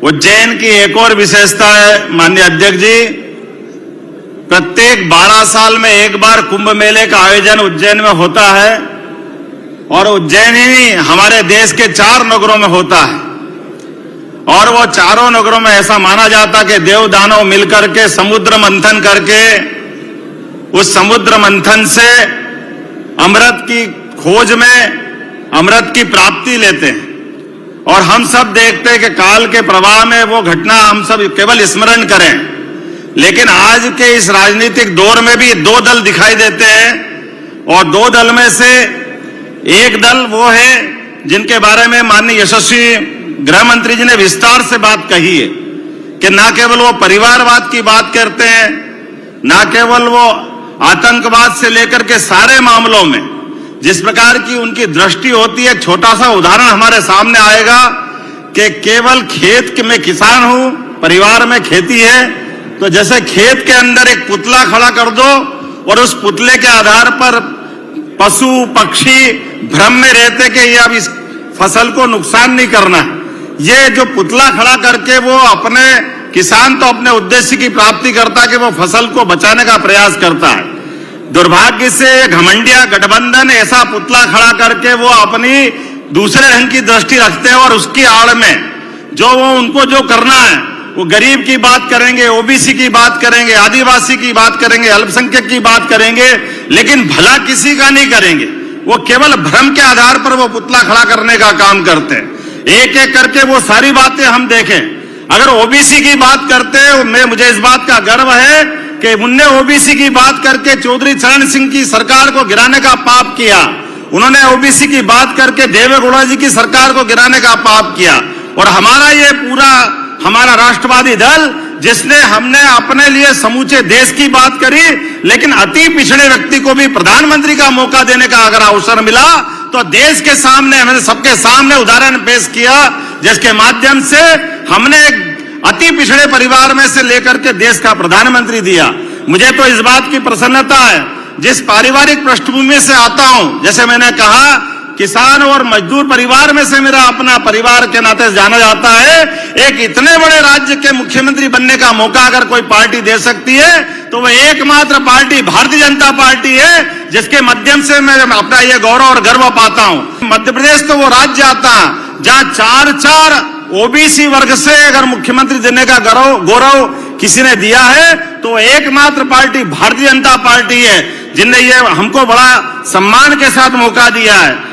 उज्जैन की एक और विशेषता है माननीय अध्यक्ष जी, प्रत्येक 12 साल में एक बार कुंभ मेले का आयोजन उज्जैन में होता है और उज्जैन ही हमारे देश के 4 नगरों में होता है और वो चारों नगरों में ऐसा माना जाता कि देव दानव मिलकर के समुद्र मंथन करके उस समुद्र मंथन से अमृत की खोज में अमृत की प्राप्ति लेते हैं और हम सब देखते हैं कि काल के प्रवाह में वो घटना हम सब केवल स्मरण करें। लेकिन आज के इस राजनीतिक दौर में भी 2 दल दिखाई देते हैं और 2 दल में से एक दल वो है जिनके बारे में माननीय यशस्वी गृह मंत्री जी ने विस्तार से बात कही है कि न केवल वो परिवारवाद की बात करते हैं, न केवल वो आतंकवाद से लेकर के सारे मामलों में जिस प्रकार की उनकी दृष्टि होती है। एक छोटा सा उदाहरण हमारे सामने आएगा कि केवल खेत में किसान हूं, परिवार में खेती है, तो जैसे खेत के अंदर एक पुतला खड़ा कर दो और उस पुतले के आधार पर पशु पक्षी भ्रम में रहते कि ये अब इस फसल को नुकसान नहीं करना है। ये जो पुतला खड़ा करके वो अपने किसान तो अपने उद्देश्य की प्राप्ति करता कि वो फसल को बचाने का प्रयास करता है। दुर्भाग्य से घमंडिया गठबंधन ऐसा पुतला खड़ा करके वो अपनी दूसरे रंग की दृष्टि रखते हैं और उसकी आड़ में जो वो उनको जो करना है वो गरीब की बात करेंगे, ओबीसी की बात करेंगे, आदिवासी की बात करेंगे, अल्पसंख्यक की बात करेंगे, लेकिन भला किसी का नहीं करेंगे। वो केवल भ्रम के आधार पर वो पुतला खड़ा करने का काम करते हैं। एक एक करके वो सारी बातें हम देखें। अगर ओबीसी की बात करते हैं, मुझे इस बात का गर्व है कि उनने ओबीसी की बात करके चौधरी चरण सिंह की सरकार को गिराने का पाप किया। उन्होंने ओबीसी की बात करके देवेगौड़ा जी की सरकार को गिराने का पाप किया। और हमारा ये पूरा हमारा राष्ट्रवादी दल जिसने हमने अपने लिए समूचे देश की बात करी, लेकिन अति पिछड़े व्यक्ति को भी प्रधानमंत्री का मौका देने का अगर अवसर मिला तो देश के सामने हमने सबके सामने उदाहरण पेश किया, जिसके माध्यम से हमने अति पिछड़े परिवार में से लेकर के देश का प्रधानमंत्री दिया। मुझे तो इस बात की प्रसन्नता है, जिस पारिवारिक पृष्ठभूमि से आता हूं, जैसे मैंने कहा किसान और मजदूर परिवार में से मेरा अपना परिवार के नाते जाना जाता है। एक इतने बड़े राज्य के मुख्यमंत्री बनने का मौका अगर कोई पार्टी दे सकती है तो वह एकमात्र पार्टी भारतीय जनता पार्टी है, जिसके माध्यम से मैं अपना ये गौरव और गर्व पाता हूं। मध्य प्रदेश तो वो राज्य आता जहां 4 ओबीसी वर्ग से अगर मुख्यमंत्री देने का गौरव किसी ने दिया है तो एकमात्र पार्टी भारतीय जनता पार्टी है, जिनने ये हमको बड़ा सम्मान के साथ मौका दिया है।